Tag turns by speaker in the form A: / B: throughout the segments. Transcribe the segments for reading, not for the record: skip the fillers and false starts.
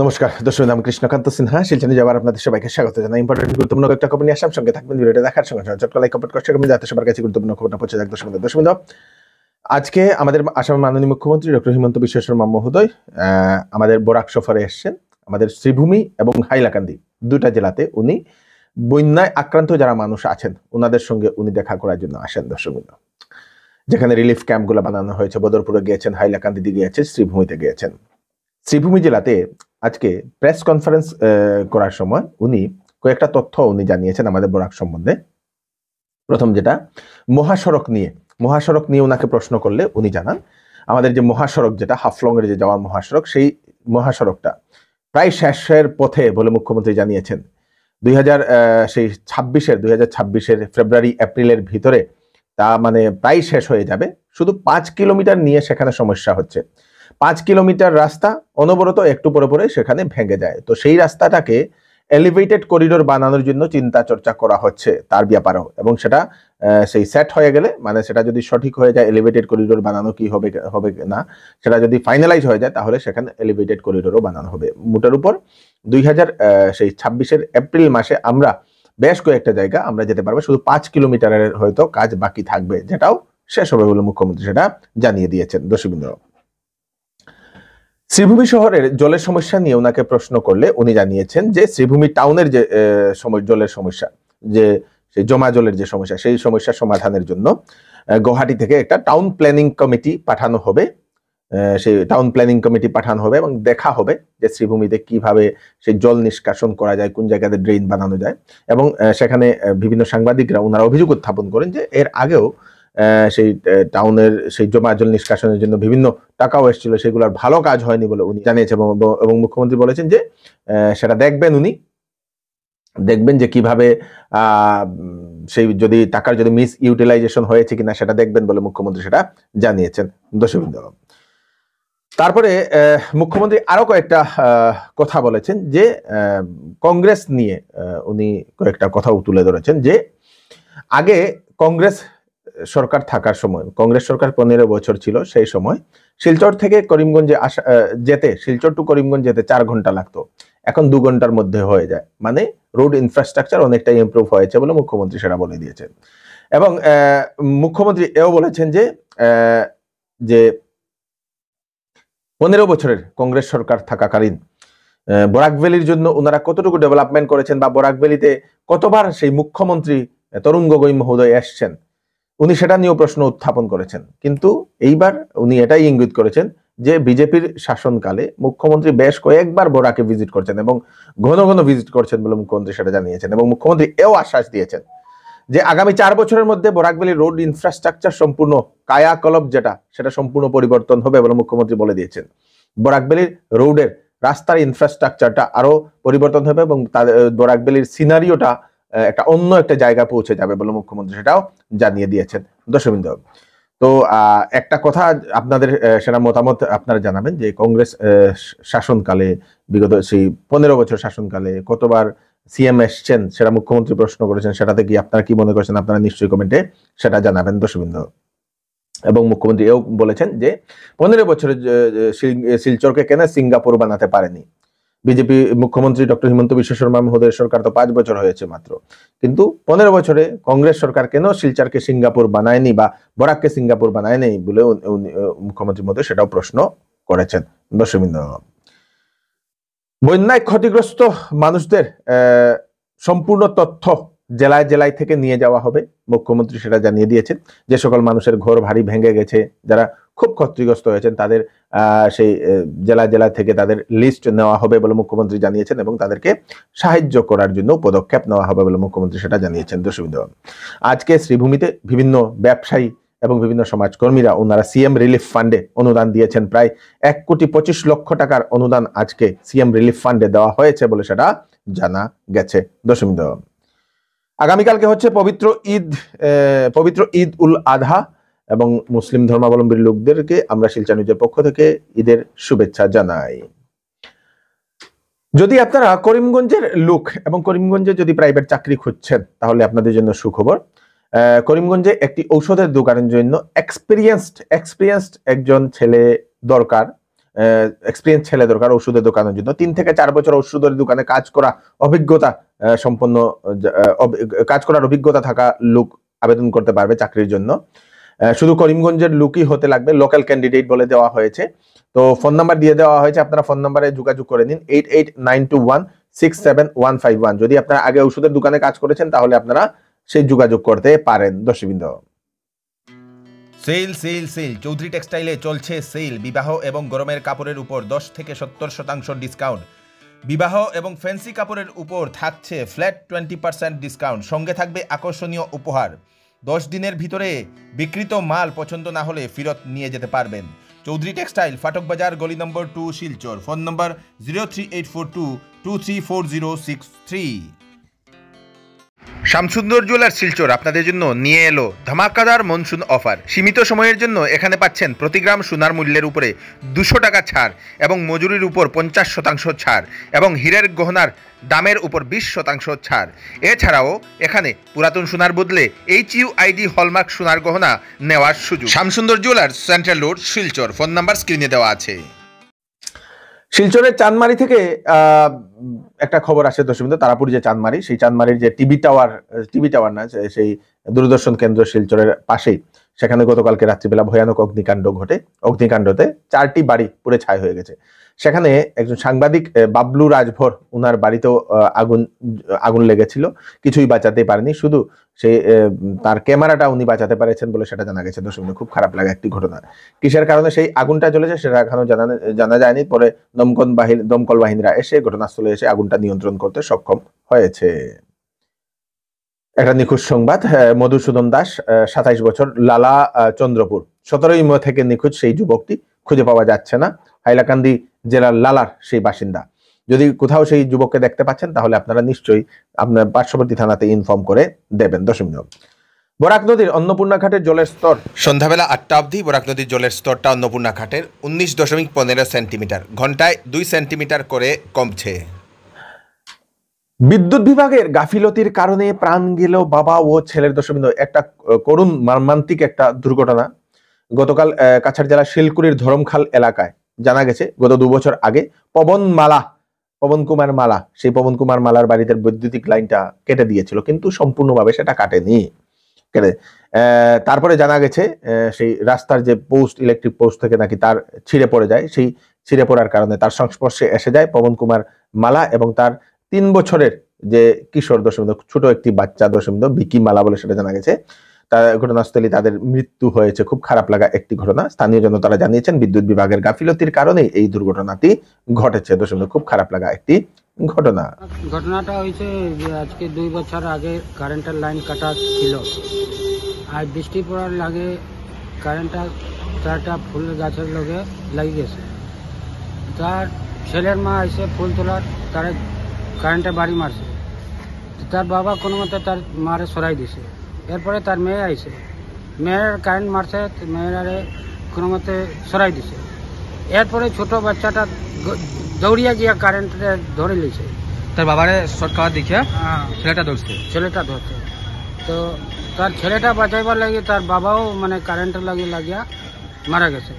A: নমস্কার দর্শক, নাম কৃষ্ণকান্ত সিনহা। শিলচরে যাওয়ার আপনাদের সবাইকে স্বাগত জানাই। ইম্পর্টেন্ট গুরুত্বপূর্ণ একটা খবর নিয়ে আসলাম, সঙ্গে থাকবেন। ভিডিওটা দেখার সঙ্গে সঙ্গে চটকা লাইক কমেন্ট করতে যাতে সবার কাছে গুরুত্বপূর্ণ খবরটা পৌঁছে যায়। দর্শক আজকে আমাদের আসামের মাননীয় মুখ্যমন্ত্রী ডক্টর হিমন্ত বিশ্ব শর্মা মহোদয় আমাদের বরাক সফরে এসেছেন। আমাদের শ্রীভূমি এবং হাইলাকান্দি দুটা জেলাতে উনি বন্যায় আক্রান্ত যারা মানুষ আছেন ওনাদের সঙ্গে উনি দেখা করার জন্য আসেন। দর্শক, যেখানে রিলিফ ক্যাম্পগুলো বানানো হয়েছে, বদরপুরে গিয়েছেন, হাইলাকান্দিতে গিয়েছেন, শ্রীভূমিতে গিয়েছেন। শ্রীভূমি জেলাতে আজকে প্রেস কনফারেন্স করার সময় উনি কয়েকটা তথ্য উনি জানিয়েছেন আমাদের বরাক সম্বন্ধে। প্রথম যেটা মহাসড়ক নিয়ে ওনাকে প্রশ্ন করলে উনি জানান আমাদের যে মহাসড়ক যেটা হাফলং এর যে যাওয়ার মহাসড়ক, সেই মহাসড়কটা প্রায় শেষের পথে বলে মুখ্যমন্ত্রী জানিয়েছেন। 2026-এর ফেব্রুয়ারি এপ্রিলের ভিতরে তা মানে প্রায় শেষ হয়ে যাবে। শুধু 5 কিলোমিটার নিয়ে সেখানে সমস্যা হচ্ছে। 5 কিলোমিটার রাস্তা অনবরত একটু পরে পরে সেখানে ভেঙে যায়। তো সেই রাস্তাটাকে এলিভেটেড করিডোর বানানোর জন্য চিন্তা চর্চা করা হচ্ছে তার ব্যাপারেও, এবং সেটা সেই সেট হয়ে গেলে, মানে সেটা যদি সঠিক হয়ে যায় এলিভেটেড করিডোর বানানো কি হবে না, সেটা যদি ফাইনালাইজ হয়ে যায় তাহলে সেখানে এলিভেটেড করিডোরও বানানো হবে। মোটের উপর 2026-এর এপ্রিল মাসে আমরা বেশ কয়েকটা জায়গা আমরা যেতে পারবো। শুধু 5 কিলোমিটারের হয়তো কাজ বাকি থাকবে, যেটাও শেষ হবে বলে মুখ্যমন্ত্রী সেটা জানিয়ে দিয়েছেন। দর্শকবৃন্দ, শ্রীভূমি শহরের জলের সমস্যা নিয়ে ওনাকে প্রশ্ন করলে উনি জানিয়েছেন যে শ্রীভূমি টাউনের যে জলের সমস্যা, যে সেই জমা জলের যে সমস্যা, সেই সমস্যা সমাধানের জন্য গুয়াহাটি থেকে একটা টাউন প্ল্যানিং কমিটি পাঠানো হবে। সেই টাউন প্ল্যানিং কমিটি পাঠানো হবে এবং দেখা হবে যে শ্রীভূমিতে কিভাবে সেই জল নিষ্কাশন করা যায়, কোন জায়গাতে ড্রেন বানানো যায়। এবং সেখানে বিভিন্ন সাংবাদিকরা ওনারা অভিযোগ উত্থাপন করেন যে এর আগেও সেই টাউনের সেই জমা জল নিষ্কাশনের জন্য বিভিন্ন টাকাও এসেছিল, সেগুলোর ভালো কাজ হয়নি বলে উনি জানিয়েছেন। এবং মুখ্যমন্ত্রী বলেছেন যে সেটা দেখবেন যে কিভাবে সেই যদি টাকার যদি মিস ইউটিলাইজেশন হয়েছে কিনা সেটা দেখবেন বলে মুখ্যমন্ত্রী সেটা জানিয়েছেন। দর্শকবৃন্দ, তারপরে মুখ্যমন্ত্রী আরো কয়েকটা কথা বলেছেন যে কংগ্রেস নিয়ে উনি কয়েকটা কথাও তুলে ধরেছেন যে আগে কংগ্রেস সরকার থাকার সময়, কংগ্রেস সরকার 15 বছর ছিল, সেই সময় শিলচর থেকে করিমগঞ্জে শিলচর টু করিমগঞ্জ যেতে 4 ঘন্টা লাগতো, এখন 2 ঘন্টার মধ্যে হয়ে যায়। মানে রোড ইনফ্রাস্ট্রাকচার অনেকটাই ইমপ্রুভ হয়েছে বলে মুখ্যমন্ত্রী সেটা বলে দিয়েছেন। এবং মুখ্যমন্ত্রী এও বলেছেন যে 15 বছরের কংগ্রেস সরকার থাকাকালীন বরাক ভ্যালির জন্য ওনারা কতটুকু ডেভেলপমেন্ট করেছেন, বা বরাক ভ্যালিতে কতবার সেই মুখ্যমন্ত্রী তরুণ গগৈ মহোদয় এসছেন, উনি সেটা নিয়েও প্রশ্ন উত্থাপন করেছেন। কিন্তু এইবার উনি এটাই ইঙ্গিত করেছেন যে বিজেপির শাসনকালে মুখ্যমন্ত্রী বেশ কয়েকবার বরাকে ভিজিট করছেন এবং ঘন ঘন ভিজিট করছেন বলে মুখ্যমন্ত্রী সেটা জানিয়েছেন। এবং মুখ্যমন্ত্রী এও আশ্বাস দিয়েছেন যে আগামী 4 বছরের মধ্যে বরাক ভ্যালির রোড ইনফ্রাস্ট্রাকচার সম্পূর্ণ কায়াকল্প সেটা সম্পূর্ণ পরিবর্তন হবে বলে মুখ্যমন্ত্রী বলে দিয়েছেন। বরাক ভ্যালির রোডের রাস্তার ইনফ্রাস্ট্রাকচারটা আরো পরিবর্তন হবে এবং বরাক ভ্যালির সিনারিওটা একটা অন্য একটা জায়গায় পৌঁছে যাবে বলে মুখ্যমন্ত্রী সেটাও জানিয়ে দিয়েছেন। দর্শকবৃন্দ, তো একটা কথা আপনাদের সেটা মতামত আপনারা জানাবেন যে কংগ্রেস শাসনকালে, বিগত সেই 15 বছর শাসনকালে কতবার সিএম এসছেন সেটা মুখ্যমন্ত্রী প্রশ্ন করেছেন, সেটাতে কি আপনারা কি মনে করছেন আপনারা নিশ্চয়ই কমেন্টে সেটা জানাবেন। দর্শকবৃন্দ, এবং মুখ্যমন্ত্রী এও বলেছেন যে 15 বছরে শিলচরকে কেন সিঙ্গাপুর বানাতে পারেনি বিজেপি মুখ্যমন্ত্রী ডক্টর হিমন্ত বিশ্ব শর্মা মহোদয়ের সরকার তো 5 বছর হয়েছে মাত্র, কিন্তু 15 বছরে কংগ্রেস সরকার কেন শিলচরকে সিঙ্গাপুর বানায়নি বা বরাককে সিঙ্গাপুর বানায়নি বলে মুখ্যমন্ত্রীর মধ্যে সেটাও প্রশ্ন করেছেন। দর্শকবৃন্দ, বন্যায় ক্ষতিগ্রস্ত মানুষদের সম্পূর্ণ তথ্য জেলায় জেলায় থেকে নিয়ে যাওয়া হবে, মুখ্যমন্ত্রী সেটা জানিয়ে দিয়েছেন। যে সকল মানুষের ঘর ভারী ভেঙে গেছে, যারা খুব ক্ষতিগ্রস্ত হয়েছেন, তাদের সেই জেলা থেকে তাদের লিস্ট নেওয়া হবে বলে মুখ্যমন্ত্রী জানিয়েছেন এবং তাদেরকে সাহায্য করার জন্য পদক্ষেপ নেওয়া হবে বলে মুখ্যমন্ত্রী সেটা জানিয়েছেন। দর্শকবৃন্দ, আজকে শ্রীভূমিতে বিভিন্ন ব্যবসায়ী এবং বিভিন্ন সমাজকর্মীরা ওনারা সিএম রিলিফ ফান্ডে অনুদান দিয়েছেন। প্রায় 1,25,00,000 টাকার অনুদান আজকে সিএম রিলিফ ফান্ডে দেওয়া হয়েছে বলে সেটা জানা গেছে। দর্শকবৃন্দ, আগামীকালকে হচ্ছে পবিত্র ঈদ উল আধা এবং মুসলিম ধর্মাবলম্বী লোকদেরকে আমরা শিলচর নিউজের পক্ষ থেকে ঈদের শুভেচ্ছা জানাই। যদি আপনারা করিমগঞ্জের লোক এবং করিমগঞ্জে যদি প্রাইভেট চাকরি খুঁজছেন তাহলে আপনাদের জন্য সুখবর। করিমগঞ্জে একটি ঔষধের দোকানের জন্য এক্সপিরিয়েন্সড একজন ছেলে দরকার, এক্সপিরিয়েন্স ছেলে দরকার ওষুধের দোকানের জন্য। 3 থেকে 4 বছর ওষুধের দোকানে কাজ করা অভিজ্ঞতা সম্পন্ন কাজ করার অভিজ্ঞতা থাকা লোক আবেদন করতে পারবে চাকরির জন্য। শুধু করিমগঞ্জের লোকই হতে লাগবে, লোকাল ক্যান্ডিডেট বলে দেওয়া হয়েছে। তো ফোন নাম্বার দিয়ে দেওয়া হয়েছে, আপনারা ফোন নাম্বারে যোগাযোগ করে নিন 8892167151। যদি আপনারা আগে ওষুধের দোকানে কাজ করেছেন তাহলে আপনারা সেই যোগাযোগ করতে পারেন। দর্শকবৃন্দ,
B: সেল সেল সেল চৌধুরী টেক্সটাইলে চলছে সেল। বিবাহ এবং গরমের কাপড়ের উপর 10 থেকে 70% ডিসকাউন্ট। বিবাহ এবং ফ্যান্সি কাপড়ের উপর থাকছে ফ্ল্যাট 20% ডিসকাউন্ট। সঙ্গে থাকবে আকর্ষণীয় উপহার। 10 দিনের ভিতরে বিক্রিত মাল পছন্দ না হলে ফেরত নিয়ে যেতে পারবেন। চৌধুরী টেক্সটাইল, ফাটক বাজার, গলি number 2, Silchar. Phone number 03842234063। Shyamsundar jewellers Silchar আপনাদের জন্য নিয়ে এলো ধামাকাদার মনসুন অফার। সীমিত সময়ের জন্য এখানে পাচ্ছেন প্রতি গ্রাম সোনার মূল্যের উপরে 200 টাকা ছাড় এবং মজুরির উপর 50% ছাড় এবং হীরের গহনার দামের উপর 20% ছাড়। এছাড়াও এখানে পুরাতন সোনার বদলে HUID হলমার্ক সোনার গহনা নেওয়ার সুযোগ। Shyamsundar jewellers, central road, Silchar. Phone number স্ক্রিনে দেওয়া আছে।
A: শিলচরের চাঁদমারি থেকে একটা খবর আসে দর্শকবৃন্দ, তারাপুর যে চাঁদমারি, সেই চাঁদমারির যে টিভি টাওয়ার না, সেই দূরদর্শন কেন্দ্র শিলচরের পাশেই, সেখানে গতকালকে রাত্রিবেলা ভয়ানক অগ্নিকাণ্ড ঘটে। অগ্নিকাণ্ডতে 4টি বাড়ি পুড়ে ছাই হয়ে গেছে। সেখানে একজন সাংবাদিক বাবলু রাজভর, উনার বাড়িতেও আগুন লেগেছিল, কিছুই বাঁচাতে পারেনি, শুধু সেই তার ক্যামেরাটা উনি বাঁচাতে পেরেছেন বলে সেটা জানা গেছে। দর্শক, খুব খারাপ লাগা একটি ঘটনা। কিসের কারণে সেই আগুনটা জ্বলেছে সেটা এখনো জানা যায়নি। পরে দমকল বাহিনীরা এসে ঘটনাস্থলে এসে আগুনটা নিয়ন্ত্রণ করতে সক্ষম হয়েছে। একটা নিখোঁজ সংবাদ, মধুসূদন দাস 27 বছর, লালা চন্দ্রপুর। 17ই মে থেকে নিখোঁজ সেই যুবকটি, খুঁজে পাওয়া যাচ্ছে না। হাইলাকান্দি জেলার লালার সেই বাসিন্দা। যদি কোথাও সেই যুবককে দেখতে পাচ্ছেন তাহলে আপনারা নিশ্চয়ই আপনার পার্শ্ববর্তী থানাতে ইনফর্ম করে দেবেন। দশম নিয়ম, বরাক নদীর অন্নপূর্ণা ঘাটের জলের স্তর
B: সন্ধ্যাবেলা 8টা অবধি বরাক নদীর জলের স্তরটা অন্নপূর্ণা ঘাটের 19.15 সেন্টিমিটার, ঘন্টায় 2 সেন্টিমিটার করে কমছে।
A: বিদ্যুৎ বিভাগের গাফিলতির কারণে প্রাণ গেল বাবা ও ছেলের। দর্শকবৃন্দ, একটা করুণ মর্মান্তিক একটা দুর্ঘটনা গতকাল কাছাড় জেলার শিলকুড়ির ধরমখাল এলাকায় জানা গেছে। গত 2 বছর আগে পবন কুমার মালা, সেই পবন কুমার মালার বাড়িতে বৈদ্যুতিক লাইনটা কেটে দিয়েছিল, কিন্তু সম্পূর্ণভাবে সেটা কাটেনি। তারপরে জানা গেছে সেই রাস্তার যে পোস্ট, ইলেকট্রিক পোস্ট থেকে নাকি তার ছিঁড়ে পড়ে যায়। সেই ছিঁড়ে পড়ার কারণে তার সংস্পর্শে এসে যায় পবন কুমার মালা এবং তার 3 বছরের যে কিশোর, দশমিক ছোট একটি বাচ্চা, দশমিক বিকি মালা বলে সেটা জানা গেছে। তার ঘটনাস্থলে তাদের মৃত্যু হয়েছে। খুব খারাপ লাগা একটি ঘটনা। স্থানীয় জনতারা জানিয়েছেন বিদ্যুৎ বিভাগের গাফিলতির কারণে এই দুর্ঘটনাটি ঘটেছে। দশমিক খুব খারাপ লাগা একটি ঘটনা।
C: ঘটনাটা হয়েছে যে আজকে 2 বছর আগে কারেন্টের লাইন কাটা ছিল। আর বৃষ্টি পড়ার লাগে কারেন্টটা চারটা ফুল গাছের লগে লেগে গেছে। তার ছেলের মা এসে ফুল তোলার তারে কারেন্টে বাড়ি মারছে। তার বাবা কোনো মতে তার মারে সরাই দিছে। এরপরে তার মেয়ে আইছে, মেয়ের কারেন্ট মারছে, মেয়েরারে কোনো মতে সরাই দিছে। এরপরে ছোট বাচ্চাটা দৌড়িয়া গিয়া কারেন্টে ধরে লিছে।
D: তার বাবারে শর্ট খাওয়া দেখিয়া ছেলেটা ধরছে। তো তার ছেলেটা বাঁচাইবার লাগে তার বাবাও মানে কারেন্টের লাগিয়া মারা গেছে।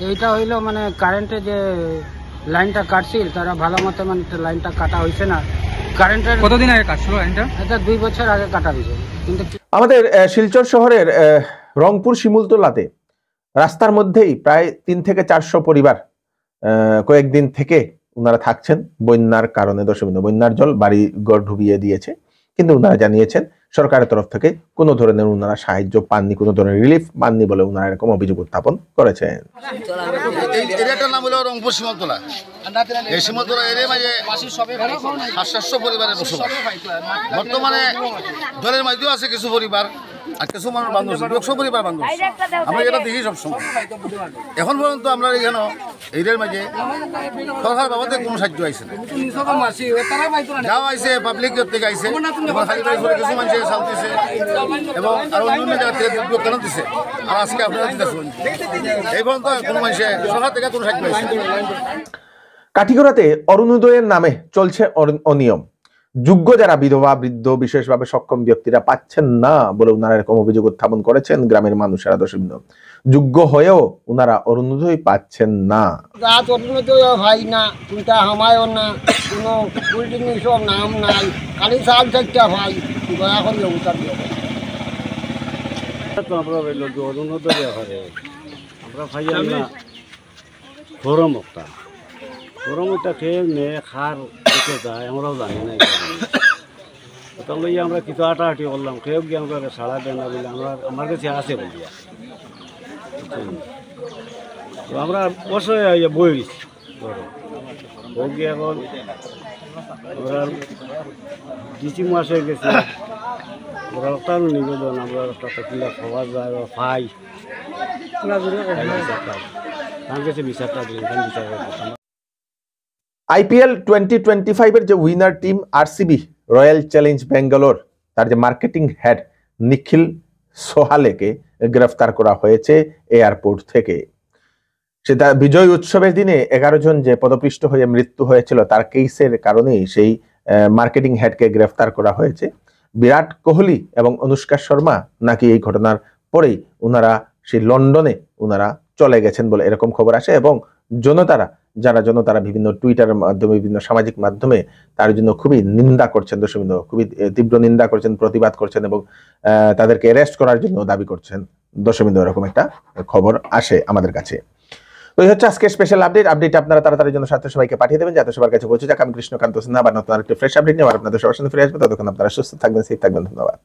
D: এইটা হইলো মানে কারেন্টে যে লাইনটা কাটছিল তারা ভালো মতো মানে লাইনটা কাটা হয়েছে না। কারেন্টের কতদিন আগে কাটছিল লাইনটা?
C: এটা 2 বছর আগে কাটা হয়েছে। কিন্তু
A: আমাদের শিলচর শহরের রংপুর শিমুলতলাতে রাস্তার মধ্যেই প্রায় 3 থেকে 400 পরিবার কয়েকদিন থেকে ওনারা থাকছেন বন্যার কারণে। দশমিক বন্যার জল বাড়ি ঘর ডুবিয়ে দিয়েছে, কিন্তু ওনারা জানিয়েছেন সরকারের তরফ থেকে কোনো ধরনের ওনারা সাহায্য পাননি, কোনো ধরনের রিলিফ পাননি বলে ওনারা এরকম অভিযোগ উত্থাপন করেছেন।
E: এরিয়াটার নাম হলো রংপুর শিমুলতলা। এই শিমুলতলা এরিয়ার মাঝে 700 পরিবারের বসবাস। বর্তমানে জলের মাঝেও আছে কিছু পরিবার, আর কিছু মানুষ বান্ধব 200 পরিবার বান্ধব। আমরা এটা দেখি সবসময়। এখন পর্যন্ত আমরা এখানে এরিয়ার মাঝে সরকার বাবাতে কোনো সাহায্য আইছে না। যাও আইসে পাবলিক থেকে আইসে, কিছু মানুষ চাল দিছে এবং আরো অন্য জায়গা থেকে দোকানও দিছে। আর আজকে আপনারা দিতে এই পর্যন্ত কোনো মানুষে সরকার থেকে কোনো সাহায্য আইছে।
A: কাঠিগড়াতে অরুণোদয়ের নামে চলছে অনিয়ম। যোগ্য যারা বিধবা বৃদ্ধ বিশেষভাবে সক্ষম ব্যক্তিরা পাচ্ছেন না বলে উনারা এরকম অভিযোগ উত্থাপন করেছেন গ্রামের মানুষেরা। দর্শকবৃন্দ, যোগ্য হয়েও উনারা অরুণোদয় পাচ্ছেন না।
F: রাত অরুণোদয় ভাই না, চিন্তা হামায়ও না, কোনো উল্টি সব নাম নাই, খালি চাল চারটা ভাই, দয়া করে উত্তর দিয়ে
G: আমরা অরুণোদয় আমরা ভাই না গরম একটা খেয়ে মেয়ে খার খেতে যায়, আমরাও জানি না। ওটা লইয়া আমরা কিছু আটাআটি করলাম, খেয়েও গিয়ে আমরা সাড়া দেয় না বলে আমার কাছে আছে বলিয়া তো আমরা বসে বই গেছি বউ গিয়ে এখন ওরা ডিসি মাসে গেছে, ওরা একটা নিবেদন আমরা একটা কিলা খাওয়া যায় বা খাই তার কাছে বিচারটা দিলেন, বিচার
A: IPL 2025 এর যে winner team RCB royal challenge Bangalore, তার যে মার্কেটিং হেড নিখিল সোহালেকে গ্রেফতার করা হয়েছে এয়ারপোর্ট থেকে। সেটা বিজয় উৎসবের দিনে 11 জন যে পদপিষ্ট হয়ে মৃত্যু হয়েছিল তার কেসের কারণেই সেই মার্কেটিং হেডকে গ্রেফতার করা হয়েছে। বিরাট কোহলি এবং অনুষ্কা শর্মা নাকি এই ঘটনার পরেই উনারা সেই লন্ডনে উনারা চলে গেছেন বলে এরকম খবর আসে, এবং জনতারা বিভিন্ন টুইটারের মাধ্যমে বিভিন্ন সামাজিক মাধ্যমে তার জন্য খুবই নিন্দা করছেন। দর্শকবৃন্দ, খুবই তীব্র নিন্দা করছেন, প্রতিবাদ করছেন এবং তাদেরকে অ্যারেস্ট করার জন্য দাবি করছেন। দর্শকবৃন্দ, এরকম একটা খবর আসে আমাদের কাছে। তো এই হচ্ছে আজকে স্পেশাল আপডেট আপনারা তাড়াতাড়ি জন্য সাথে সবাইকে পাঠিয়ে দেবেন যাতে সবার কাছে পৌঁছে যাক। আমি কৃষ্ণকান্ত সিনহা আবার নতুন আরেকটি ফ্রেশ আপডেট নিয়ে আবার আপনাদের সবার সামনে ফিরে আসবো। ততক্ষণ আপনারা সুস্থ থাকবেন, সেফ থাকবেন। ধন্যবাদ।